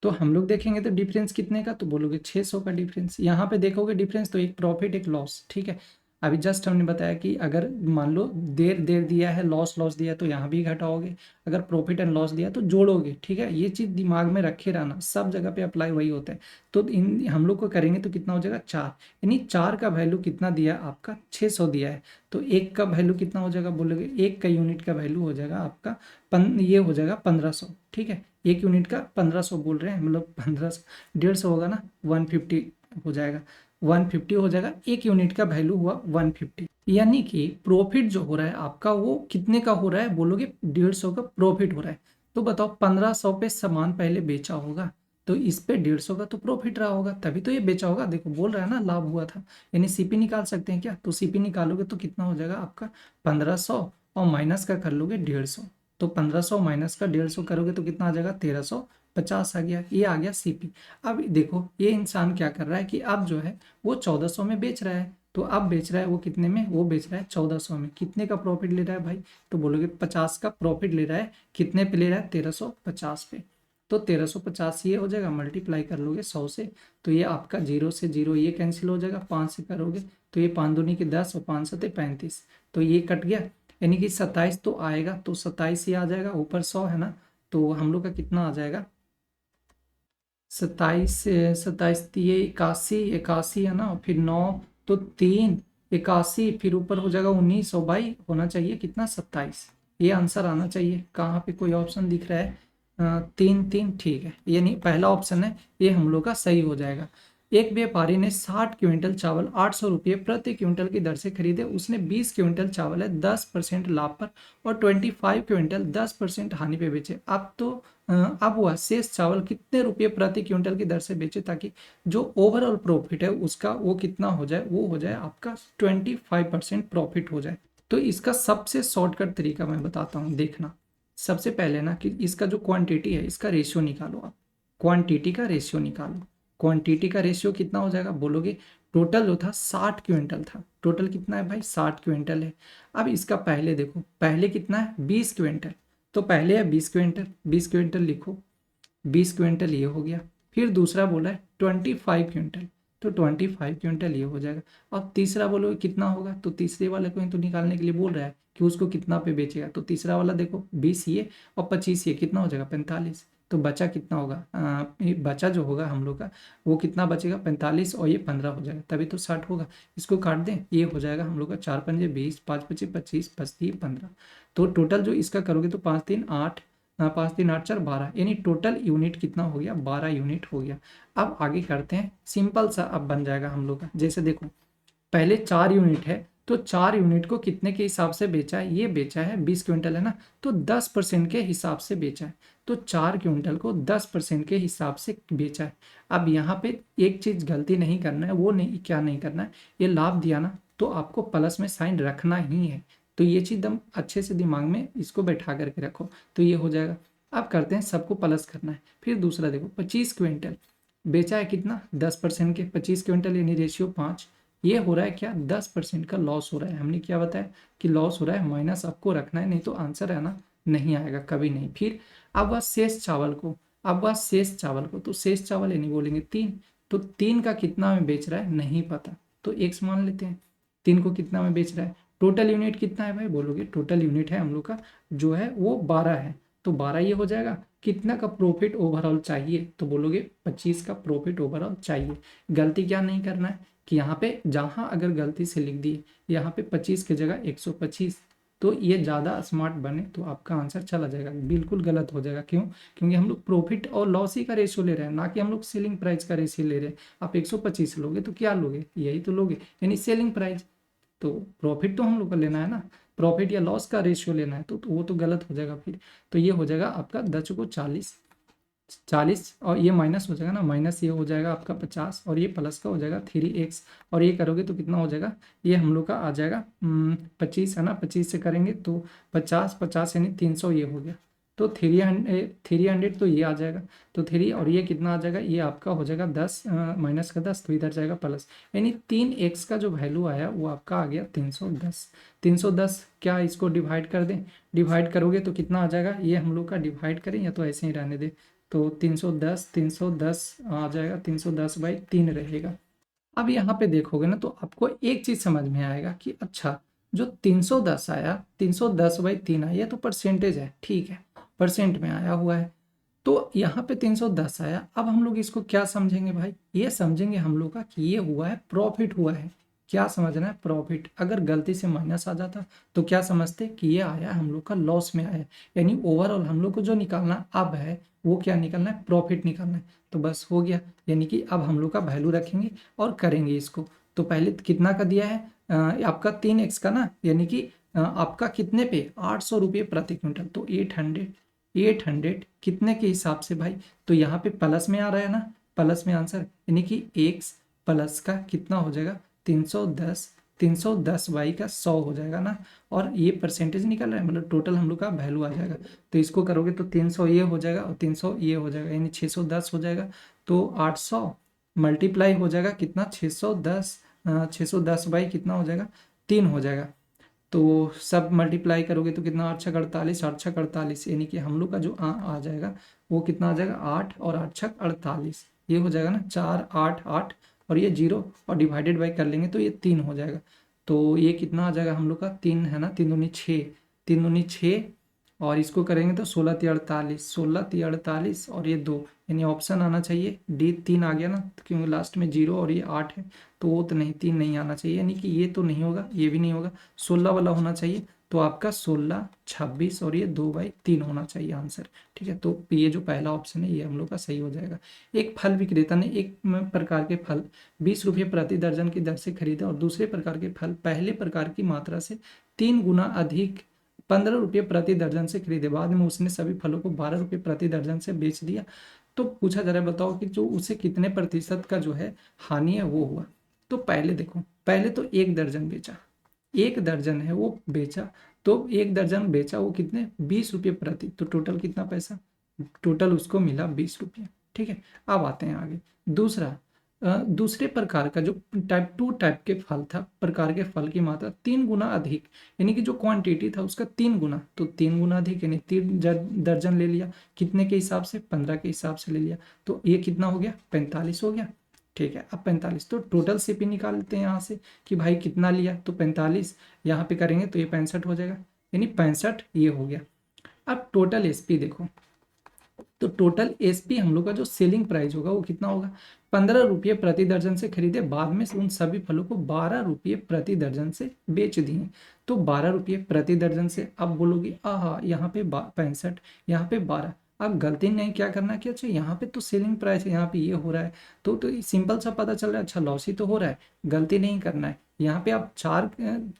तो हम लोग देखेंगे तो डिफरेंस कितने का, तो बोलोगे 600 का डिफरेंस। यहाँ पे देखोगे डिफरेंस तो एक प्रॉफिट एक लॉस, ठीक है। अभी जस्ट हमने बताया कि अगर मान लो देर देर दिया है, लॉस लॉस दिया तो यहाँ भी घटाओगे, अगर प्रॉफिट एंड लॉस दिया तो जोड़ोगे, ठीक है। ये चीज़ दिमाग में रखे रहना, सब जगह पे अप्लाई वही होता है। तो इन हम लोग को करेंगे तो कितना हो जाएगा 4, यानी 4 का वैल्यू कितना दिया आपका 600 दिया है, तो एक का वैल्यू कितना हो जाएगा, बोलोगे एक का यूनिट का वैल्यू हो जाएगा आपका ये हो जाएगा 1500, ठीक है। एक यूनिट का 1500 बोल रहे हैं, मतलब 1500 150 होगा ना, 150 हो जाएगा, 150 हो जाएगा, एक यूनिट का वैल्यू हुआ 150। यानी कि प्रॉफिट जो हो रहा है आपका वो कितने का हो रहा है, बोलोगे 150 का प्रॉफिट हो रहा है। तो बताओ 1500 पे सामान पहले बेचा होगा, तो इस पे 150 का तो प्रॉफिट रहा होगा, तभी तो ये बेचा होगा। देखो बोल रहा है ना लाभ हुआ था, यानी सीपी निकाल सकते हैं क्या, तो सीपी निकालोगे तो कितना हो जाएगा आपका 1500, और माइनस का कर लोगे 150, तो 1500 माइनस का 150 करोगे तो कितना आ जाएगा 1350 आ गया, ये आ गया सीपी। अब देखो ये इंसान क्या कर रहा है कि अब जो है वो 1400 में बेच रहा है, तो अब बेच रहा है वो कितने में, वो बेच रहा है 1400 में, कितने का प्रॉफिट ले रहा है भाई, तो बोलोगे 50 का प्रॉफिट ले रहा है, कितने पे ले रहा है 1350 पे। तो 1350 ये हो जाएगा, मल्टीप्लाई कर लोगे 100 से, तो ये आपका 0 से 0 ये कैंसिल हो जाएगा, 5 से करोगे तो ये 5 दूनी के 10 और 5 सते 35, तो ये कट गया, यानी कि 27 तो आएगा, तो 27 ही आ जाएगा, ऊपर 100 है ना, तो हम लोग का कितना आ जाएगा 27, 27 ये 81, 81 है ना, और फिर 9 तो 3, 81, फिर ऊपर हो जाएगा 19, और भाई होना चाहिए कितना 27, ये आंसर आना चाहिए। कहाँ पे कोई ऑप्शन दिख रहा है, 3 3, ठीक है, यानी पहला ऑप्शन है ये हम लोग का सही हो जाएगा। एक व्यापारी ने 60 क्विंटल चावल 800 रुपये प्रति क्विंटल की दर से खरीदे, उसने 20 क्विंटल चावल है 10% लाभ पर और 25 क्विंटल 10% हानि पे बेचे। अब तो अब वह शेष चावल कितने रुपये प्रति क्विंटल की दर से बेचे, ताकि जो ओवरऑल प्रॉफिट है उसका वो कितना हो जाए, वो हो जाए आपका 25% प्रॉफिट हो जाए। तो इसका सबसे शॉर्टकट तरीका मैं बताता हूँ, देखना। सबसे पहले ना कि इसका जो क्वांटिटी है इसका रेशियो निकालो आप, क्वांटिटी का रेशियो निकालो। क्वांटिटी का रेशियो कितना हो जाएगा, बोलोगे टोटल जो था 60 क्विंटल था, टोटल कितना है भाई 60 क्विंटल है। अब इसका पहले देखो, पहले कितना है 20 क्विंटल, तो पहले है 20 क्विंटल, 20 क्विंटल लिखो, 20 क्विंटल ये हो गया। फिर दूसरा बोला है 25 क्विंटल, तो 25 क्विंटल ये हो जाएगा। अब तीसरा बोलो कितना होगा, तो तीसरे वाले को ही तो निकालने के लिए बोल रहा है कि उसको कितना पे बेचेगा, तो तीसरा वाला देखो 20 ये और 25 ये, कितना हो जाएगा 45, तो बचा कितना होगा, ये बचा जो होगा हम लोग का वो कितना बचेगा 45, और ये 15 हो जाएगा, तभी तो 60 होगा। इसको काट दें, ये हो जाएगा हम लोग का 4 पंजे 20, 5 पचे 25, 25 15, तो टोटल जो इसका करोगे तो 5 3 8, 5 3 8 4 12, यानी टोटल यूनिट कितना हो गया 12 यूनिट हो गया। अब आगे करते हैं, सिंपल सा अब बन जाएगा हम लोग का, जैसे देखो पहले 4 यूनिट है, तो 4 यूनिट को कितने के हिसाब से बेचा है, ये बेचा है 20 क्विंटल है ना, तो 10% के हिसाब से बेचा है, तो 4 क्विंटल को 10% के हिसाब से बेचा है। अब यहाँ पे एक चीज गलती नहीं करना है, वो नहीं, क्या नहीं करना है, ये लाभ दिया ना तो आपको प्लस में साइन रखना ही है, तो ये चीज एकदम अच्छे से दिमाग में इसको बैठा करके रखो, तो ये हो जाएगा। अब करते हैं सबको प्लस करना है। फिर दूसरा देखो 25 क्विंटल बेचा है, कितना 10% के 25 क्विंटल, यानी रेशियो 5, ये हो रहा है क्या 10% का लॉस हो रहा है। हमने क्या बताया कि लॉस हो रहा है, माइनस आपको रखना है, नहीं तो आंसर है ना नहीं आएगा कभी नहीं। फिर अब वह शेष चावल को, अब वह शेष चावल को, तो शेष चावल यानी बोलेंगे 3, तो 3 का कितना में बेच रहा है नहीं पता, तो x मान लेते हैं, 3 को कितना में बेच रहा है। टोटल यूनिट कितना है भाई, बोलोगे टोटल यूनिट है हम लोग का जो है वो 12 है, तो 12 ये हो जाएगा। कितना का प्रॉफिट ओवरऑल चाहिए, तो बोलोगे 25 का प्रॉफिट ओवरऑल चाहिए। गलती क्या नहीं करना है कि यहाँ पे जहाँ अगर गलती से लिख दी यहाँ पे 25 की जगह 125, तो ये ज़्यादा स्मार्ट बने तो आपका आंसर चला जाएगा, बिल्कुल गलत हो जाएगा। क्यों, क्योंकि हम लोग प्रॉफिट और लॉस ही का रेशियो ले रहे हैं, ना कि हम लोग सेलिंग प्राइस का रेशियो ले रहे हैं। आप 125 लोगे तो क्या लोगे, यही तो लोगे, यानी सेलिंग प्राइस। तो प्रॉफिट तो हम लोग को लेना है ना, प्रॉफिट या लॉस का रेशियो लेना है, तो वो तो गलत हो जाएगा फिर। तो ये हो जाएगा आपका 10 को 40, 40 और ये माइनस हो जाएगा ना, माइनस ये हो जाएगा आपका 50 और ये प्लस का हो जाएगा 3x, और ये करोगे तो कितना हो जाएगा, ये हम लोग का आ जाएगा 25 है ना, 25 से करेंगे तो 50 50 यानी 300 ये हो गया। तो 300 तो ये आ जाएगा, तो 3 और ये कितना आ जाएगा, ये आपका हो जाएगा 10 माइनस का 10, तो इधर जाएगा प्लस, यानी 3x का जो वैल्यू आया वो आपका आ गया 310। 310 क्या इसको डिवाइड कर दें, डिवाइड करोगे तो कितना आ जाएगा, ये हम लोग का डिवाइड करें या तो ऐसे ही रहने दें, तो 310 आ जाएगा, 310/3 रहेगा। अब यहाँ पे देखोगे ना तो आपको एक चीज समझ में आएगा कि अच्छा, जो 310 आया, 310/3 आया, ये तो परसेंटेज है, ठीक है, परसेंट में आया हुआ है। तो यहाँ पे 310 आया, अब हम लोग इसको क्या समझेंगे भाई, ये समझेंगे हम लोग का कि ये हुआ है प्रॉफिट हुआ है। क्या समझना है, प्रॉफिट। अगर गलती से माइनस आ जाता तो क्या समझते कि ये आया हम लोग का लॉस में आया है, यानी ओवरऑल हम लोग को जो निकालना अब है वो क्या निकालना है, प्रॉफिट निकालना है। तो बस हो गया, यानी कि अब हम लोग का वैल्यू रखेंगे और करेंगे इसको। तो पहले कितना का दिया है, आपका 3x का ना, यानी कि आपका कितने पे, 800 रुपये प्रति क्विंटल, तो 800 कितने के हिसाब से भाई, तो यहाँ पे प्लस में आ रहा है ना, प्लस में आंसर, यानी कि x प्लस का कितना हो जाएगा 310, 310/100 हो जाएगा ना, और ये परसेंटेज निकल रहा है, मतलब टोटल हम लोग का वैल्यू आ जाएगा। तो इसको करोगे तो 300 ये हो जाएगा और 300 ये हो जाएगा, यानी 610 हो जाएगा। तो 800 मल्टीप्लाई हो जाएगा कितना, 610, 610 बाई कितना हो जाएगा, 3 हो जाएगा। तो सब मल्टीप्लाई करोगे तो कितना, 8×6 = 48, 8×6 = 48, यानी कि हम लोग का जो आ जाएगा वो कितना आ जाएगा, 8 और 8×6 = 48, ये हो जाएगा ना, 4 8 8 और ये 0 और डिवाइडेड बाई कर लेंगे तो ये 3 हो जाएगा। तो ये कितना आ जाएगा हम लोग का, 3 है ना, 3 दूनी 6, 3 दूनी 6, और इसको करेंगे तो 16×3 = 48, 16×3 = 48 और ये 2, यानी ऑप्शन आना चाहिए डी, 3 आ गया ना, क्योंकि लास्ट में 0 और ये 8 है, तो वो तो नहीं, 3 नहीं आना चाहिए, यानी कि ये तो नहीं होगा, ये भी नहीं होगा, 16 वाला होना चाहिए। तो आपका 16 26 और ये 2/3 होना चाहिए आंसर, ठीक है। तो ये जो पहला ऑप्शन है ये हम लोग का सही हो जाएगा। एक फल विक्रेता ने एक प्रकार के फल 20 रुपये प्रति दर्जन की दर से खरीदे और दूसरे प्रकार के फल पहले प्रकार की मात्रा से 3 गुना अधिक 15 रुपये प्रति दर्जन से खरीदे, बाद में उसने सभी फलों को 12 रुपये प्रति दर्जन से बेच दिया। तो पूछा जा रहा है, बताओ कि जो उसे कितने प्रतिशत का जो है हानि है वो हुआ। तो पहले देखो, पहले तो 1 दर्जन बेचा, 1 दर्जन है वो बेचा, तो 1 दर्जन बेचा वो कितने, 20 रुपये प्रति, तो टोटल कितना पैसा, टोटल उसको मिला 20 रुपये, ठीक है। अब आते हैं आगे, दूसरा दूसरे प्रकार का जो टाइप के फल था, प्रकार के फल की मात्रा 3 गुना अधिक, यानी कि जो क्वांटिटी था उसका 3 गुना, तो 3 गुना अधिक यानी 3 दर्जन ले लिया, कितने के हिसाब से, 15 के हिसाब से ले लिया, तो ये कितना हो गया, 45 हो गया, ठीक है। अब 45, तो टोटल सीपी निकालते हैं यहाँ से कि भाई कितना लिया, तो 45 यहाँ पे करेंगे तो ये 65 हो जाएगा, यानी 65 ये हो गया। अब टोटल एसपी देखो, तो टोटल एसपी हम लोग का जो सेलिंग प्राइस होगा वो कितना होगा, 15 रुपये प्रति दर्जन से खरीदे, बाद में से उन सभी फलों को 12 रुपये प्रति दर्जन से बेच दिए, तो 12 रुपये प्रति दर्जन से। अब बोलोगे आहा, यहाँ पे 65, यहाँ पे 12, अब गलती नहीं क्या करना कि अच्छा यहाँ पे तो सेलिंग प्राइस है, यहाँ पे ये हो रहा है, तो सिंपल सा पता चल रहा है, अच्छा लॉस ही तो हो रहा है, गलती नहीं करना है। यहाँ पे आप 4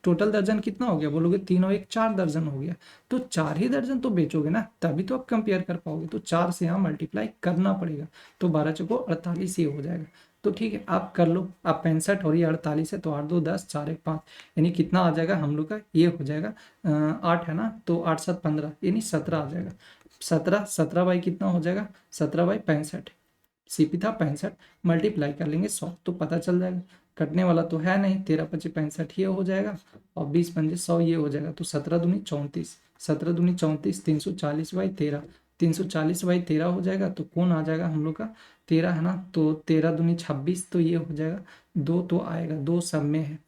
टोटल दर्जन कितना हो गया, बोलोगे 3 और 1 4 दर्जन हो गया, तो 4 ही दर्जन तो बेचोगे ना, तभी तो आप कंपेयर कर पाओगे, तो 4 से यहाँ मल्टीप्लाई करना पड़ेगा, तो 12×4 = 48 ये हो जाएगा। तो ठीक है, आप कर लो, आप 65 और ये 48 है, तो 8 2 10 4 1 5, यानी कितना आ जाएगा हम लोग का, ये हो जाएगा 8 है ना, तो 8 7 15, यानी 17 आ जाएगा। 17 बाई कितना हो जाएगा, 17/65, सीपी था 65, मल्टीप्लाई कर लेंगे 100 तो पता चल जाएगा, कटने वाला तो है नहीं, 13 25 65 ये हो जाएगा, और 20 पंजे 100 ये हो जाएगा, तो 17 दूनी 34, 17 दूनी 34, 340/13, 340/13 हो जाएगा, तो कौन आ जाएगा हम लोग का, 13 है ना, तो 13 दूनी 26, तो ये हो जाएगा, 2 तो आएगा, 2 सब में है,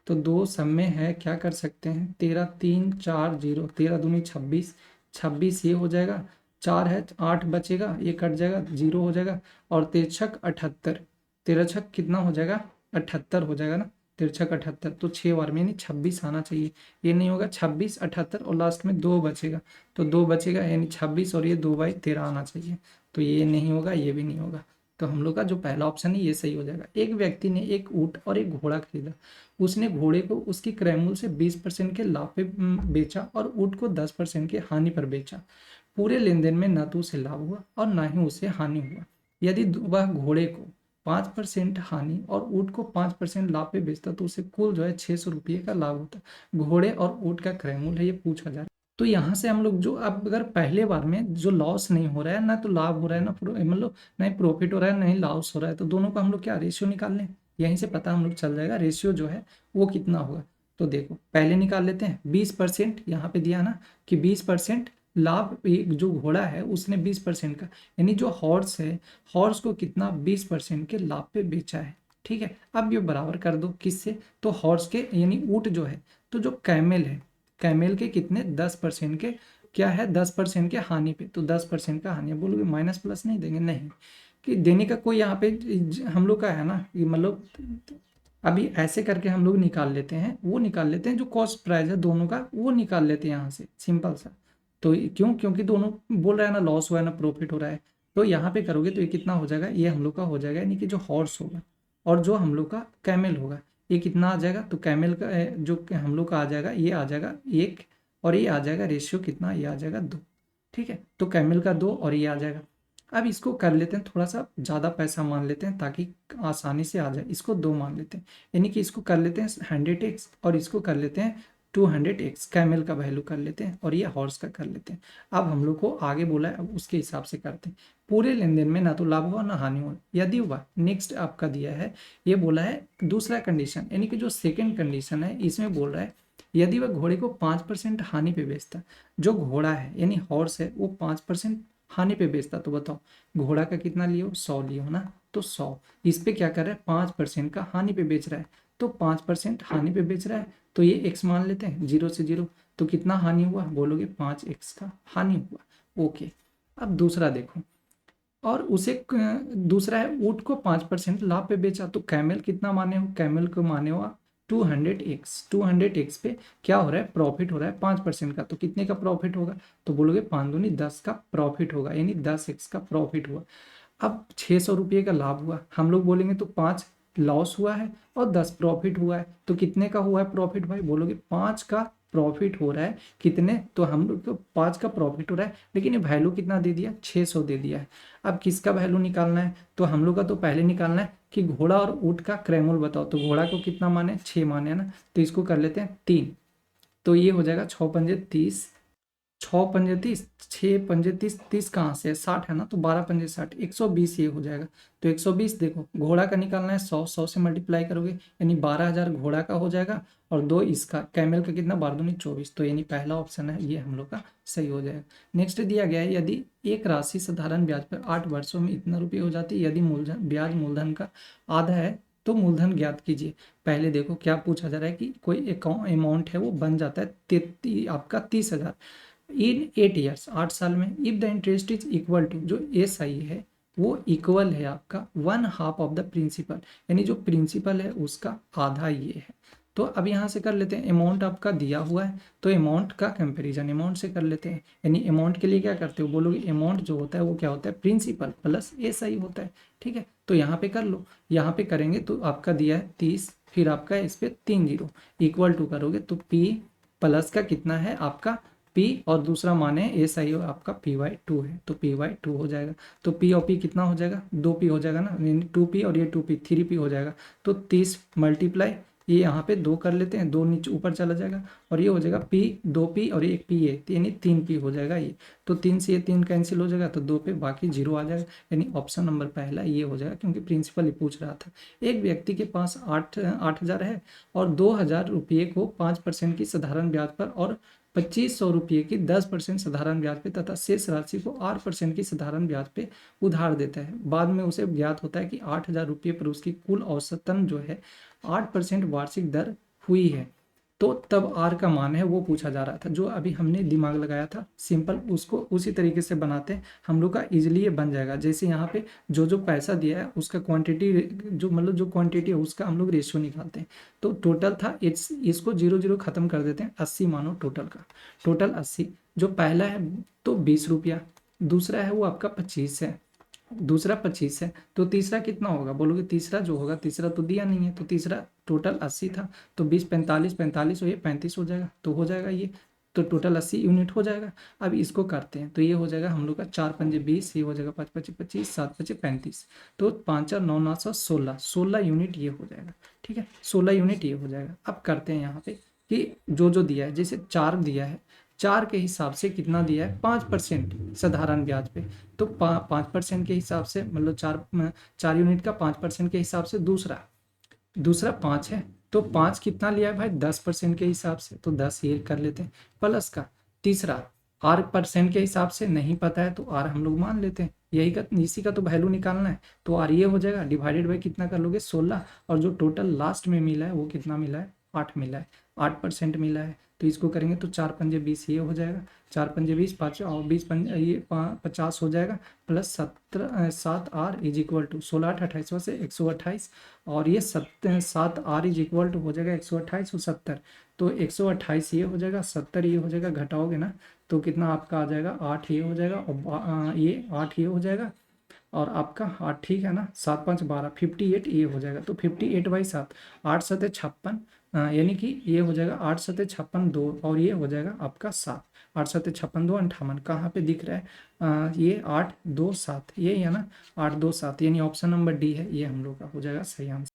तो 2 सब में है, क्या कर सकते हैं, 13 3 4 0, 13 दूनी 26, 26 ये हो जाएगा, 4 है 8 बचेगा, ये कट जाएगा, 0 हो जाएगा, और 13×6 = 78, 13×6 कितना हो जाएगा, 78 हो जाएगा ना, 13×6 = 78, तो 6 बार में यानी 26 आना चाहिए, ये नहीं होगा, 26 78 और लास्ट में 2 बचेगा, तो 2 बचेगा, यानी 26 और ये 2/13 आना चाहिए, तो ये नहीं होगा, ये भी नहीं होगा, तो हम लोग का जो पहला ऑप्शन है ये सही हो जाएगा। एक व्यक्ति ने एक ऊंट और एक घोड़ा खरीदा, उसने घोड़े को उसकी क्रय मूल्य से 20% के लाभ पे बेचा और ऊंट को 10% के हानि पर बेचा। पूरे लेनदेन में न तो उसे लाभ हुआ और न ही उसे हानि हुआ। यदि वह घोड़े को 5% हानि और ऊँट को 5% लाभ पे बेचता तो उसे कुल जो है 600 रुपये का लाभ होता। घोड़े और ऊँट का क्रय मूल्य है, ये पूछा जा रहा है। तो यहाँ से हम लोग जो अब अगर पहले बार में जो लॉस नहीं हो रहा है, ना तो लाभ हो रहा है, ना मतलब ना ही प्रॉफिट हो रहा है, ना ही लॉस हो रहा है, तो दोनों का हम लोग क्या रेशियो निकाल लें। यहीं से पता हम लोग चल जाएगा रेशियो जो है वो कितना होगा। तो देखो पहले निकाल लेते हैं 20%, यहाँ पे दिया ना कि 20% लाभ, एक जो घोड़ा है उसने 20% का, यानी जो हॉर्स है, हॉर्स को कितना 20% के लाभ पे बेचा है। ठीक है, अब ये बराबर कर दो किससे, तो हॉर्स के यानी ऊंट जो है, तो जो कैमेल है, कैमेल के कितने 10% के क्या है, 10% के हानि पे, तो 10% का हानि। बोलोगे माइनस प्लस नहीं देंगे, नहीं कि देने का कोई यहाँ पे हम लोग का है ना कि मतलब अभी ऐसे करके हम लोग निकाल लेते हैं, वो निकाल लेते हैं जो कॉस्ट प्राइस है दोनों का, वो निकाल लेते हैं यहाँ से सिंपल सा। तो क्यों, क्योंकि दोनों बोल रहा है ना लॉस हुआ है ना प्रॉफिट हो रहा है। तो यहाँ पे करोगे तो ये कितना हो जाएगा, ये हम लोग का हो जाएगा, यानी कि जो हॉर्स होगा और जो हम लोग का कैमल होगा, ये कितना आ जाएगा, तो कैमल का जो हम लोग का आ जाएगा, ये आ जाएगा 1, और ये आ जाएगा रेशियो कितना, ये आ जाएगा 2। ठीक है, तो कैमल का 2 और ये आ जाएगा। अब इसको कर लेते हैं, थोड़ा सा ज़्यादा पैसा मान लेते हैं ताकि आसानी से आ जाए, इसको 2 मान लेते हैं, यानी कि इसको कर लेते हैं 100x और इसको कर लेते हैं 200x, कैमल का वैल्यू कर लेते हैं और ये हॉर्स का कर लेते हैं। अब हम लोग को आगे बोला है, अब उसके हिसाब से करते हैं। पूरे लेन देन में ना तो लाभ हुआ ना हानि हुआ, यदि हुआ, नेक्स्ट आपका दिया है, ये बोला है दूसरा कंडीशन, यानी कि जो सेकेंड कंडीशन है इसमें बोल रहा है यदि वह घोड़े को 5% हानि पे बेचता, जो घोड़ा है यानी हॉर्स है वो 5% हानि पे बेचता, तो बताओ घोड़ा का कितना लियो, 100 लियो ना, तो 100 इस पे क्या कर रहा है 5% का हानि पे बेच रहा है, तो 5% हानि पे बेच रहा है, तो ये x मान लेते हैं 0 से 0, तो कितना हानि हुआ, बोलोगे 5x का हानि हुआ। ओके, अब दूसरा देखो, और उसे दूसरा है ऊँट को 5% लाभ पे बेचा, तो कैमल कितना माने हो, कैमल को माने हो 200x, 200x पे क्या हो रहा है, प्रॉफिट हो रहा है 5% का, तो कितने का प्रॉफिट होगा, तो बोलोगे 5 दूनी 10 का प्रॉफिट होगा, यानी 10x का प्रॉफिट हुआ। अब 600 रुपये का लाभ हुआ, हम लोग बोलेंगे तो 5 लॉस हुआ है और 10 प्रॉफिट हुआ है, तो कितने का हुआ है प्रॉफिट भाई, बोलोगे 5 का प्रॉफिट हो रहा है, कितने, तो हम लोग को 5 का प्रॉफिट हो रहा है, लेकिन ये वैल्यू कितना दे दिया, 600 दे दिया है। अब किसका वैल्यू निकालना है, तो हम लोग का तो पहले निकालना है कि घोड़ा और ऊँट का क्रैमोल बताओ, तो घोड़ा को कितना माने 6 माने है ना, तो इसको कर लेते हैं 3, तो ये हो जाएगा 6 पंजे 30, 6 पंजे 30, 6 पंजे 30, 30 कहाँ से है 60 है ना, तो 12 पंजे 60, 120 ये हो जाएगा। तो 120 देखो घोड़ा का निकालना है, 100 से मल्टीप्लाई करोगे यानी 12,000 घोड़ा का हो जाएगा, और 2 इसका, कैमल का कितना 12 दूनी 24, तो यानी पहला ऑप्शन है ये हम लोग का सही हो जाएगा। नेक्स्ट दिया गया है यदि एक राशि साधारण ब्याज पर 8 वर्षों में इतना रुपये हो जाती है, यदि मूलधन ब्याज मूलधन का आधा है तो मूलधन ज्ञात कीजिए। पहले देखो क्या पूछा जा रहा है कि कोई अमाउंट है वो बन जाता है आपका 30,000 इन 8 ईयर्स, 8 साल में, if the interest is equal to, जो एस आई है वो इक्वल है आपका 1/2 ऑफ द प्रिंसिपल, यानी जो प्रिंसिपल है उसका आधा ये है। तो अब यहाँ से कर लेते हैं, अमाउंट आपका दिया हुआ है तो अमाउंट का कंपैरिजन अमाउंट से कर लेते हैं, यानी अमाउंट के लिए क्या करते हो, बोलोगे अमाउंट जो होता है वो क्या होता है, प्रिंसिपल प्लस एस आई होता है। ठीक है, तो यहाँ पे कर लो, यहाँ पे करेंगे तो आपका दिया है 30, फिर आपका इस पे 3 जीरो इक्वल टू करोगे तो पी प्लस का कितना है आपका पी, और दूसरा माने एस आई आपका py2 है, तो py2 हो जाएगा, तो p और p कितना हो जाएगा 2p हो जाएगा ना, 2p और ये 2p 3p हो जाएगा, तो 30 मल्टीप्लाई ये यहाँ पे 2 कर लेते हैं, 2 नीचे ऊपर चला जाएगा और ये हो जाएगा p, 2p और एक p है, यानी 3p हो जाएगा ये, तो 3 से ये 3 कैंसिल हो जाएगा, तो 2 पे बाकी 0 आ जाएगा, यानी ऑप्शन नंबर पहला ये हो जाएगा, क्योंकि प्रिंसिपल ही पूछ रहा था। एक व्यक्ति के पास 8,000 है और 2,000 रुपये को 5% की साधारण ब्याज पर और 2,500 रुपये की 10% साधारण ब्याज पे तथा शेष राशि को 8% की साधारण ब्याज पे उधार देता है। बाद में उसे ज्ञात होता है कि 8,000 रुपये पर उसकी कुल औसतन जो है 8% वार्षिक दर हुई है, तो तब आर का मान है वो पूछा जा रहा था। जो अभी हमने दिमाग लगाया था सिंपल, उसको उसी तरीके से बनाते हैं, हम लोग का इजिली ये बन जाएगा। जैसे यहाँ पे जो जो पैसा दिया है उसका क्वांटिटी, जो मतलब जो क्वांटिटी है उसका हम लोग रेशियो निकालते हैं। तो टोटल था इसको 0 0 खत्म कर देते हैं, 80 मानो टोटल का, टोटल 80। जो पहला है तो 20 रुपया, दूसरा है वो आपका 25 है, दूसरा 25 है, तो तीसरा कितना होगा, बोलोगे तीसरा जो होगा, तीसरा तो दिया नहीं है, तो तीसरा टोटल 80 था, तो 20 45 45 हो, ये 35 हो जाएगा, तो हो जाएगा ये, तो टोटल 80 यूनिट हो जाएगा। अब इसको करते हैं तो ये हो जाएगा हम लोग का 4 पंजे 20, ये हो जाएगा 5 पचे 25, 7 पचे 35, तो 5 और 9 9 16 16 यूनिट ये हो जाएगा। ठीक है, 16 यूनिट ये हो जाएगा। अब करते हैं यहाँ पे कि जो जो दिया है, जैसे 4 दिया है 4 के हिसाब से कितना दिया है, 5% साधारण ब्याज पे। तो 5% के हिसाब से, मतलब 4 यूनिट का 5% के हिसाब से दूसरा 5 है, तो 5 कितना लिया है भाई, 10% के हिसाब से, तो 10 ये कर लेते हैं, प्लस का तीसरा आर परसेंट के हिसाब से नहीं पता है तो आर हम लोग मान लेते हैं, यही का इसी का तो वैल्यू निकालना है। तो आर ये हो जाएगा, डिवाइडेड बाई कितना कर लोगे, 16, और जो टोटल लास्ट में मिला है वो कितना मिला है, 8 मिला है, 8% मिला है। तो इसको करेंगे तो 4 पंजे 20 ये हो जाएगा, 4 पंजे 20, 5 और 20 पंजे ये 50 हो जाएगा, plus 7 R is equal to 16 8 28 से 128, और ये 7 आर इज इक्वल टू हो जाएगा 128 और 70, तो 128 ये हो जाएगा, 70 ये हो जाएगा, घटाओगे ना तो कितना आपका आ जाएगा, 8 ये हो जाएगा, और ये 8 ये हो जाएगा, और आपका 8 ठीक है ना, 7 5 12, 58 ये हो जाएगा। तो 58/7, 8 सतह 56, यानी कि ये हो जाएगा 8 सतह 56 2, और ये हो जाएगा आपका 7, 8 सतह 56 2 58, कहाँ पे दिख रहा है, ये 8 2 7, ये है ना, 8 2 7, यानी ऑप्शन नंबर डी है, ये हम लोग का हो जाएगा सही आंसर।